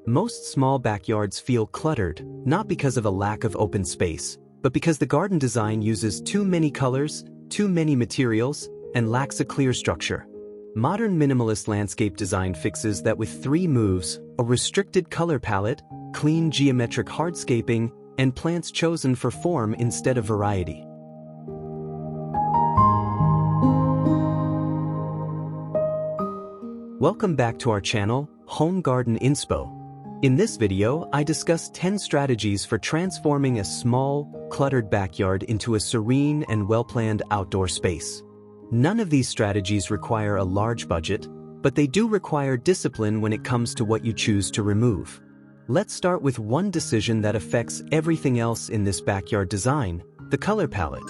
Most small backyards feel cluttered, not because of a lack of open space, but because the garden design uses too many colors, too many materials, and lacks a clear structure. Modern minimalist landscape design fixes that with 3 moves: a restricted color palette, clean geometric hardscaping, and plants chosen for form instead of variety. Welcome back to our channel, Home Garden Inspo. In this video, I discuss 10 strategies for transforming a small, cluttered backyard into a serene and well-planned outdoor space. None of these strategies require a large budget, but they do require discipline when it comes to what you choose to remove. Let's start with one decision that affects everything else in this backyard design: the color palette.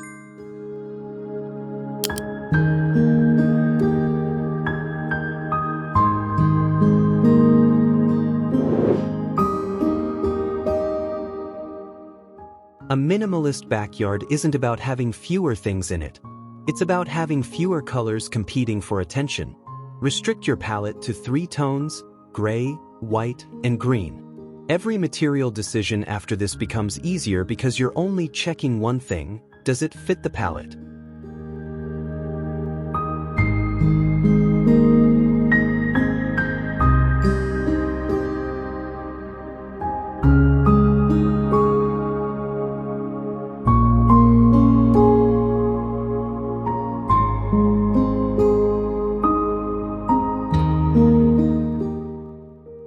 A minimalist backyard isn't about having fewer things in it. It's about having fewer colors competing for attention. Restrict your palette to 3 tones: gray, white, and green. Every material decision after this becomes easier because you're only checking one thing: does it fit the palette?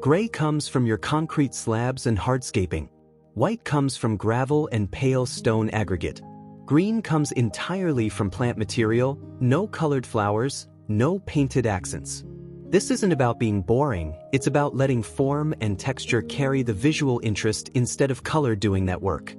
Gray comes from your concrete slabs and hardscaping. White comes from gravel and pale stone aggregate. Green comes entirely from plant material, no colored flowers, no painted accents. This isn't about being boring, it's about letting form and texture carry the visual interest instead of color doing that work.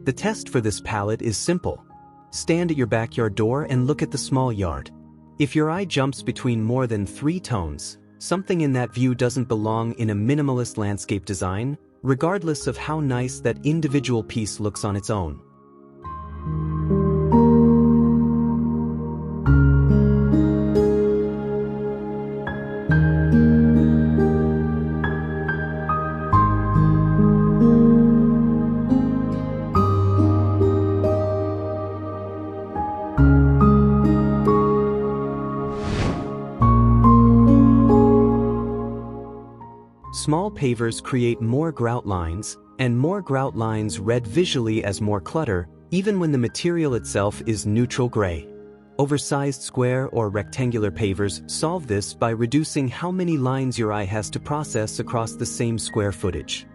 The test for this palette is simple. Stand at your backyard door and look at the small yard. If your eye jumps between more than 3 tones, something in that view doesn't belong in a minimalist landscape design, regardless of how nice that individual piece looks on its own. Small pavers create more grout lines, and more grout lines read visually as more clutter, even when the material itself is neutral gray. Oversized square or rectangular pavers solve this by reducing how many lines your eye has to process across the same square footage.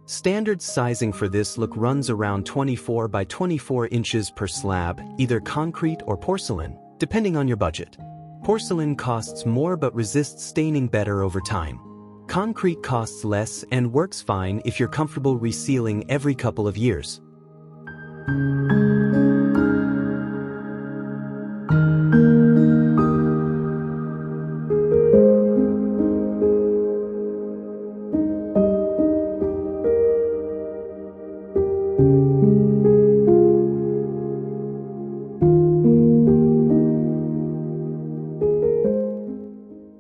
Standard sizing for this look runs around 24 by 24 inches per slab, either concrete or porcelain, depending on your budget. Porcelain costs more but resists staining better over time. Concrete costs less and works fine if you're comfortable resealing every couple of years.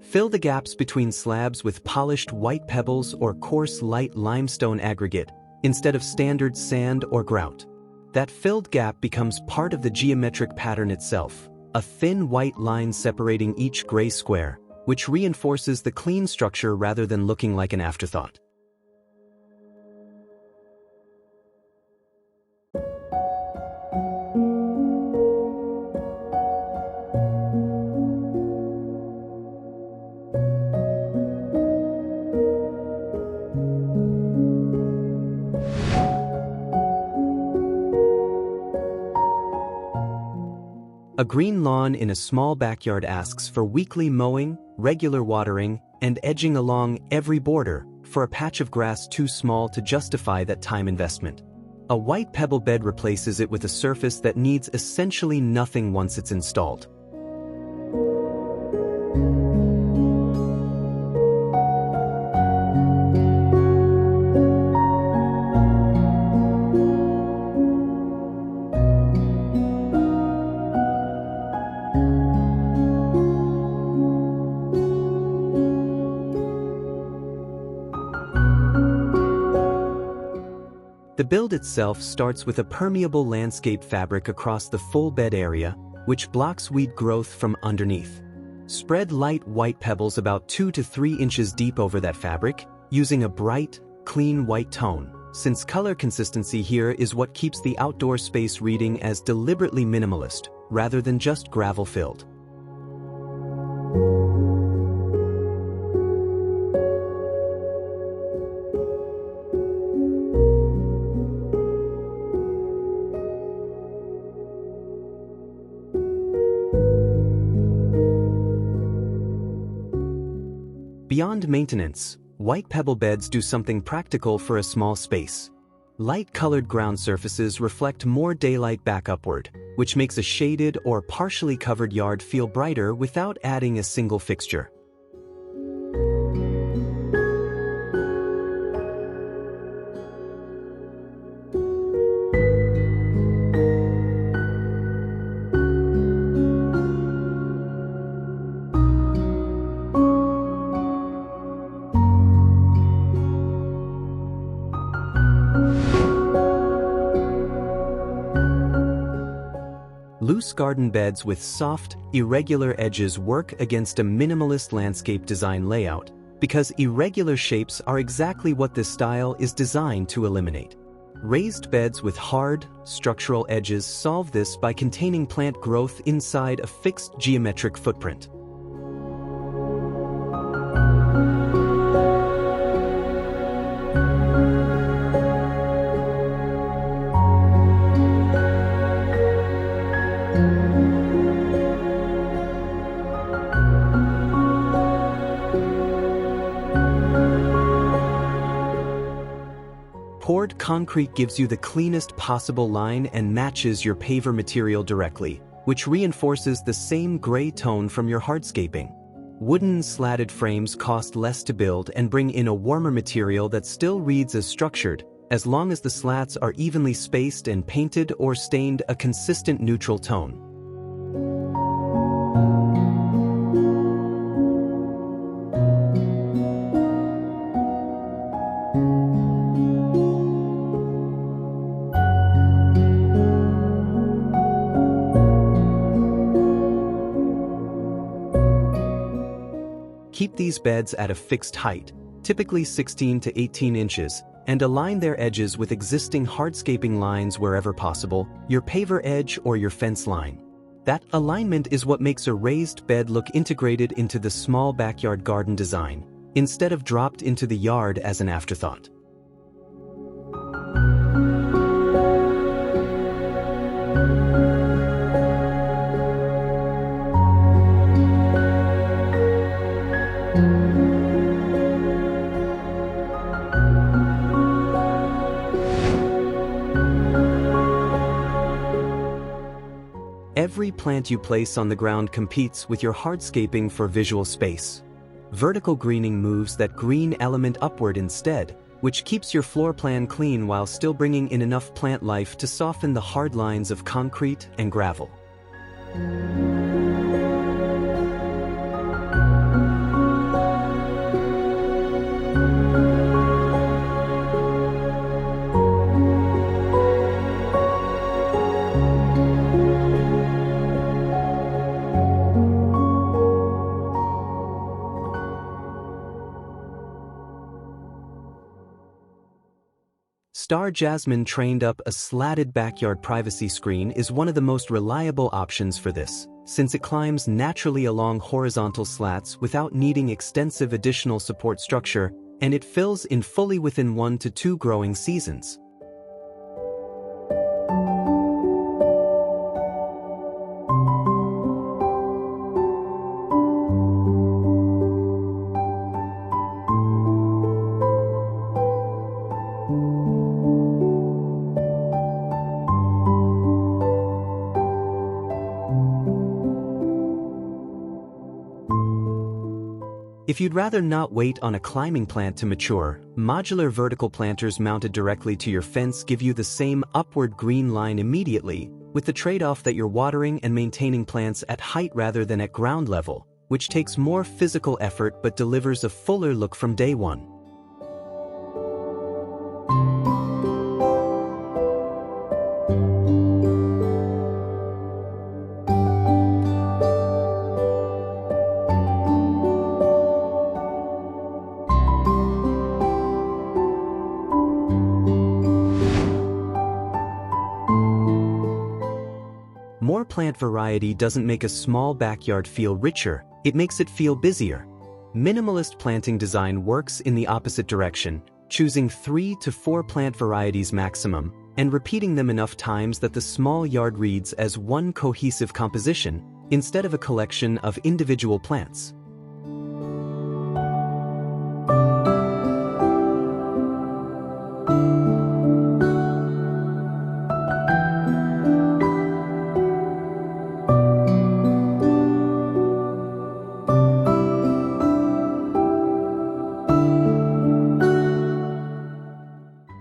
Fill the gaps between slabs with polished white pebbles or coarse light limestone aggregate, instead of standard sand or grout. That filled gap becomes part of the geometric pattern itself, a thin white line separating each gray square, which reinforces the clean structure rather than looking like an afterthought. A green lawn in a small backyard asks for weekly mowing, regular watering, and edging along every border for a patch of grass too small to justify that time investment. A white pebble bed replaces it with a surface that needs essentially nothing once it's installed. The build itself starts with a permeable landscape fabric across the full bed area, which blocks weed growth from underneath. Spread light white pebbles about 2 to 3 inches deep over that fabric, using a bright, clean white tone, since color consistency here is what keeps the outdoor space reading as deliberately minimalist, rather than just gravel-filled. Beyond maintenance, white pebble beds do something practical for a small space. Light-colored ground surfaces reflect more daylight back upward, which makes a shaded or partially covered yard feel brighter without adding a single fixture. Loose garden beds with soft, irregular edges work against a minimalist landscape design layout because irregular shapes are exactly what this style is designed to eliminate. Raised beds with hard, structural edges solve this by containing plant growth inside a fixed geometric footprint. Poured concrete gives you the cleanest possible line and matches your paver material directly, which reinforces the same gray tone from your hardscaping. Wooden slatted frames cost less to build and bring in a warmer material that still reads as structured, as long as the slats are evenly spaced and painted or stained a consistent neutral tone. Keep these beds at a fixed height, typically 16 to 18 inches, and align their edges with existing hardscaping lines wherever possible, your paver edge or your fence line. That alignment is what makes a raised bed look integrated into the small backyard garden design, instead of dropped into the yard as an afterthought. Every plant you place on the ground competes with your hardscaping for visual space. Vertical greening moves that green element upward instead, which keeps your floor plan clean while still bringing in enough plant life to soften the hard lines of concrete and gravel. Star Jasmine trained up a slatted backyard privacy screen is one of the most reliable options for this, since it climbs naturally along horizontal slats without needing extensive additional support structure, and it fills in fully within 1 to 2 growing seasons. If you'd rather not wait on a climbing plant to mature, modular vertical planters mounted directly to your fence give you the same upward green line immediately, with the trade-off that you're watering and maintaining plants at height rather than at ground level, which takes more physical effort but delivers a fuller look from day one. More plant variety doesn't make a small backyard feel richer, it makes it feel busier. Minimalist planting design works in the opposite direction, choosing 3 to 4 plant varieties maximum, and repeating them enough times that the small yard reads as one cohesive composition, instead of a collection of individual plants.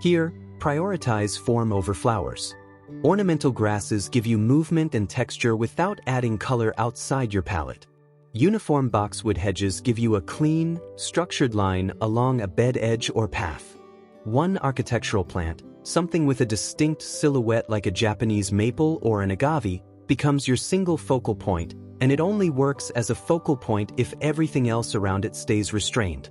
Here, prioritize form over flowers. Ornamental grasses give you movement and texture without adding color outside your palette. Uniform boxwood hedges give you a clean, structured line along a bed edge or path. One architectural plant, something with a distinct silhouette like a Japanese maple or an agave, becomes your single focal point, and it only works as a focal point if everything else around it stays restrained.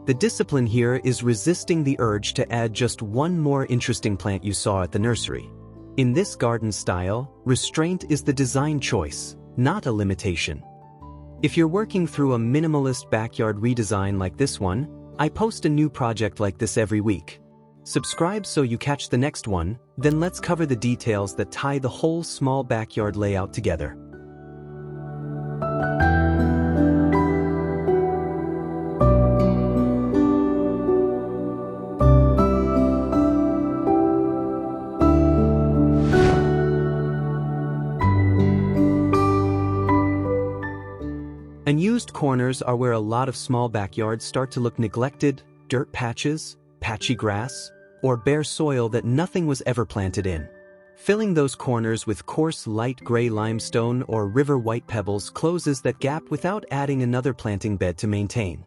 The discipline here is resisting the urge to add just one more interesting plant you saw at the nursery. In this garden style, restraint is the design choice, not a limitation. If you're working through a minimalist backyard redesign like this one, I post a new project like this every week. Subscribe so you catch the next one, then let's cover the details that tie the whole small backyard layout together. Unused corners are where a lot of small backyards start to look neglected: dirt patches, patchy grass, or bare soil that nothing was ever planted in. Filling those corners with coarse light gray limestone or river white pebbles closes that gap without adding another planting bed to maintain.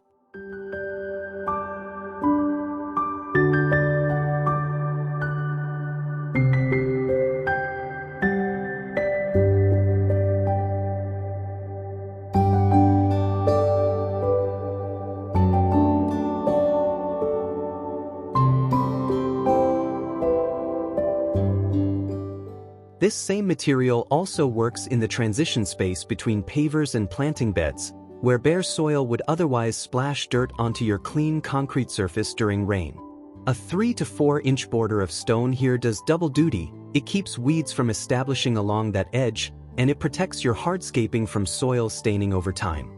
This same material also works in the transition space between pavers and planting beds, where bare soil would otherwise splash dirt onto your clean concrete surface during rain. A 3 to 4 inch border of stone here does double duty. It keeps weeds from establishing along that edge, and it protects your hardscaping from soil staining over time.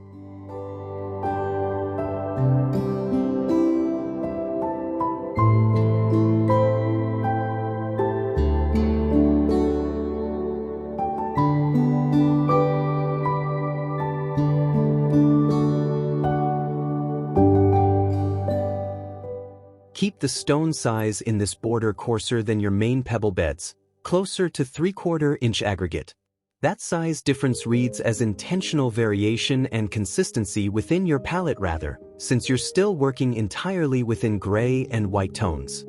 Keep the stone size in this border coarser than your main pebble beds, closer to 3/4 inch aggregate. That size difference reads as intentional variation and consistency within your palette rather, since you're still working entirely within gray and white tones.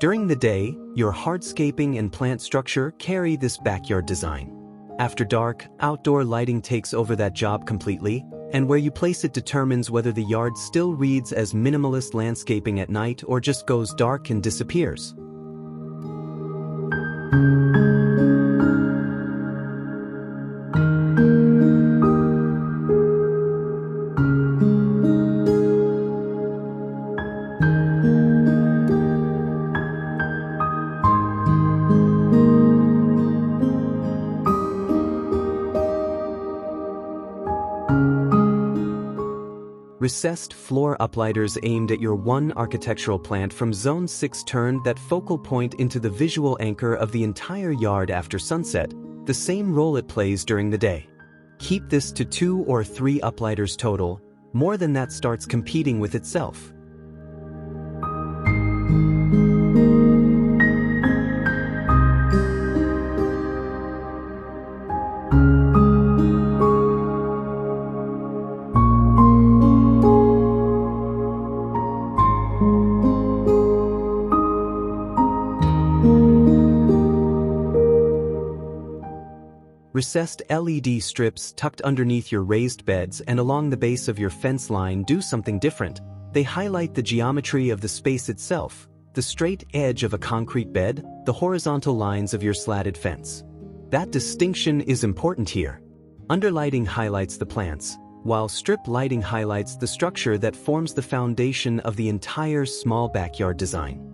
During the day, your hardscaping and plant structure carry this backyard design. After dark, outdoor lighting takes over that job completely, and where you place it determines whether the yard still reads as minimalist landscaping at night or just goes dark and disappears. Recessed floor uplighters aimed at your one architectural plant from Zone 6 turn that focal point into the visual anchor of the entire yard after sunset, the same role it plays during the day. Keep this to 2 or 3 uplighters total, more than that starts competing with itself. Recessed LED strips tucked underneath your raised beds and along the base of your fence line do something different. They highlight the geometry of the space itself, the straight edge of a concrete bed, the horizontal lines of your slatted fence. That distinction is important here. Underlighting highlights the plants, while strip lighting highlights the structure that forms the foundation of the entire small backyard design.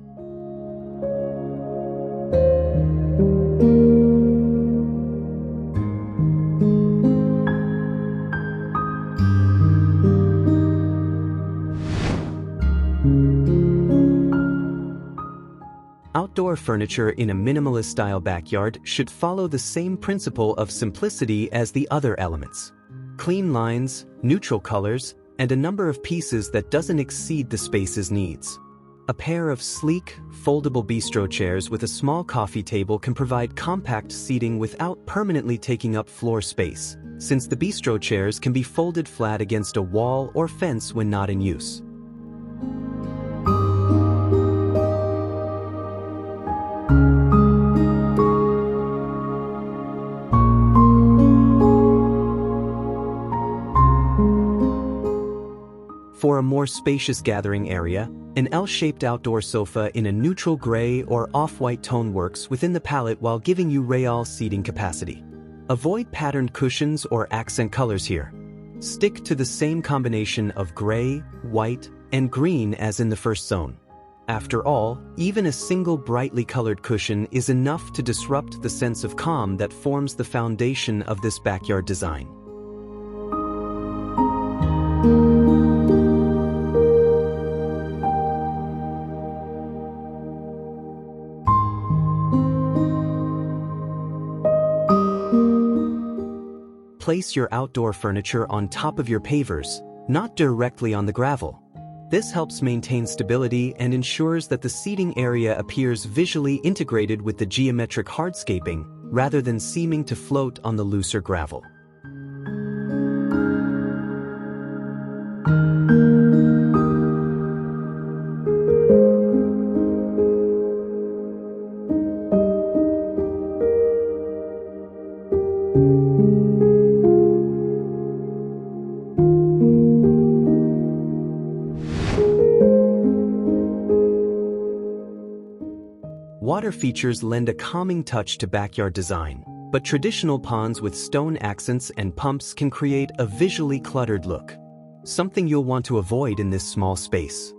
Outdoor furniture in a minimalist-style backyard should follow the same principle of simplicity as the other elements. Clean lines, neutral colors, and a number of pieces that doesn't exceed the space's needs. A pair of sleek, foldable bistro chairs with a small coffee table can provide compact seating without permanently taking up floor space, since the bistro chairs can be folded flat against a wall or fence when not in use. For a more spacious gathering area, an L-shaped outdoor sofa in a neutral gray or off-white tone works within the palette while giving you real seating capacity. Avoid patterned cushions or accent colors here. Stick to the same combination of gray, white, and green as in the first zone. After all, even a single brightly colored cushion is enough to disrupt the sense of calm that forms the foundation of this backyard design. Place your outdoor furniture on top of your pavers, not directly on the gravel. This helps maintain stability and ensures that the seating area appears visually integrated with the geometric hardscaping, rather than seeming to float on the looser gravel. Water features lend a calming touch to backyard design, but traditional ponds with stone accents and pumps can create a visually cluttered look. Something you'll want to avoid in this small space.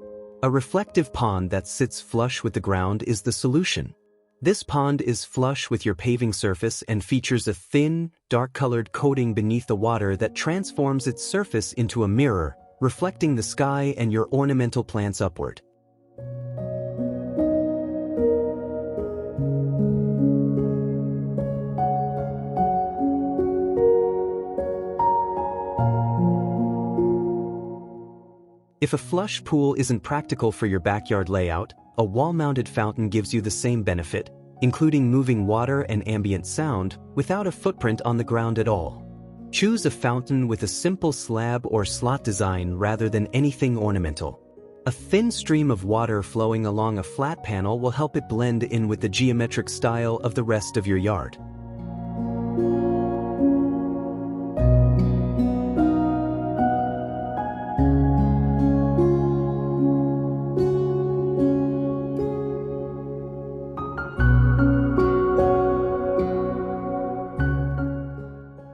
A reflective pond that sits flush with the ground is the solution. This pond is flush with your paving surface and features a thin, dark-colored coating beneath the water that transforms its surface into a mirror, reflecting the sky and your ornamental plants upward. If a flush pool isn't practical for your backyard layout, a wall-mounted fountain gives you the same benefit, including moving water and ambient sound without a footprint on the ground at all. Choose a fountain with a simple slab or slot design rather than anything ornamental. A thin stream of water flowing along a flat panel will help it blend in with the geometric style of the rest of your yard.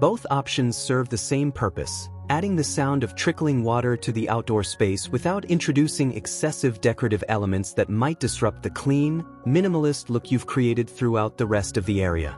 Both options serve the same purpose, adding the sound of trickling water to the outdoor space without introducing excessive decorative elements that might disrupt the clean, minimalist look you've created throughout the rest of the area.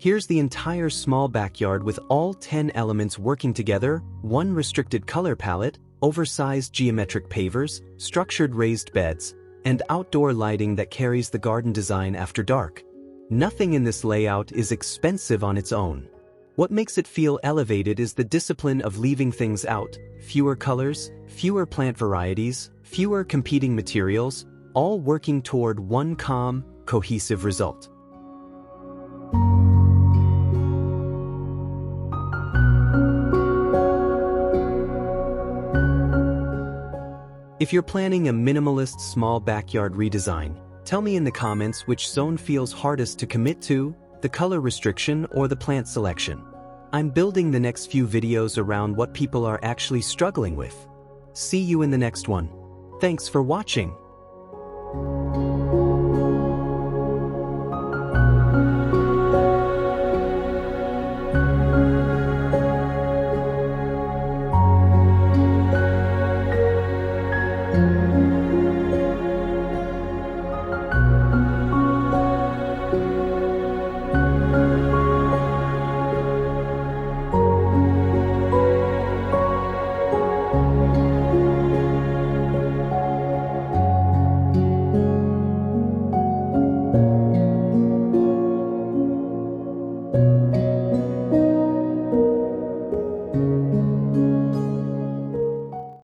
Here's the entire small backyard with all 10 elements working together, one restricted color palette, oversized geometric pavers, structured raised beds, and outdoor lighting that carries the garden design after dark. Nothing in this layout is expensive on its own. What makes it feel elevated is the discipline of leaving things out: fewer colors, fewer plant varieties, fewer competing materials, all working toward one calm, cohesive result. If you're planning a minimalist small backyard redesign, tell me in the comments which zone feels hardest to commit to, the color restriction or the plant selection. I'm building the next few videos around what people are actually struggling with. See you in the next one. Thanks for watching.